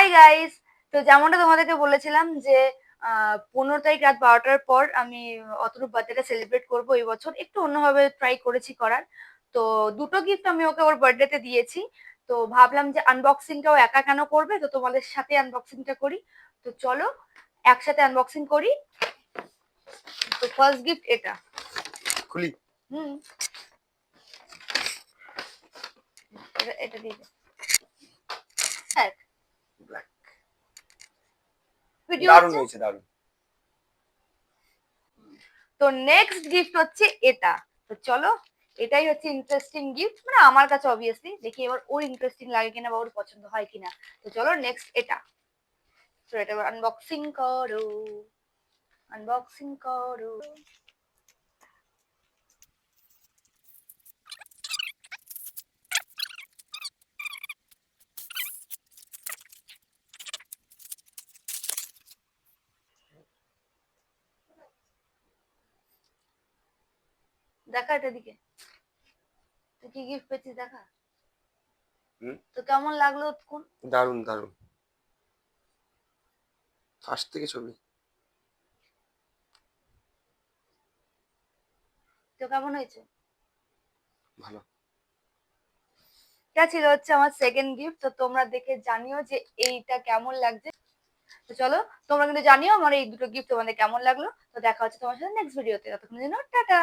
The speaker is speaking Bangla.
হাই গাইস, তো যেমনটা তোমাদেরকে বলেছিলাম যে 15 তারিখ রাত 12টার পর আমি অতনুর বার্থডেটা সেলিব্রেট করবো এই বছর। একটু অন্যভাবে ট্রাই করেছি করার। তো দুটো গিফট আমি ওকে ওর বার্থডেতে দিয়েছি। তো ভাবলাম যে আনবক্সিংটাও একা কেন করবে, তো তোমাদের সাথে আনবক্সিংটা করি। তো চলো একসাথে আনবক্সিং করি। তো ফার্স্ট গিফট এটা খুলি। হুম, এটা দিয়ে দে। হ্যাঁ, ব্ল্যাক। ভিডিও দারুণ হচ্ছে। হয়েছে, দারুণ। তো নেক্সট গিফট হচ্ছে এটা। তো চলো, এটাই হচ্ছে ইন্টারেস্টিং গিফট, মানে আমার কাছে অবভিয়াসলি। দেখি এবার ওর ইন্টারেস্টিং লাগে কিনা বা ওর পছন্দ হয় কিনা। তো চলো নেক্সট এটা। তো এটা আনবক্সিং করো, আনবক্সিং করো। দেখা এটা দিকে, তুই কি গিফট পেয়েছিস দেখা। তো কেমন লাগলো কোন? দারুণ দারুণ। ফার্স্ট থেকে ছবি। তো কেমন হয়েছে? ভালো। এটা ছিল হচ্ছে আমার সেকেন্ড গিফট। তো তোমরা দেখে জানিও যে এইটা কেমন লাগছে। তো চলো, তোমরা কিন্তু জানিও আমার এই দুটো গিফট তোমাদের কেমন লাগলো। তো দেখা হচ্ছে তোমার সাথে নেক্সট ভিডিওতে। ততক্ষণের জন্য টাটা।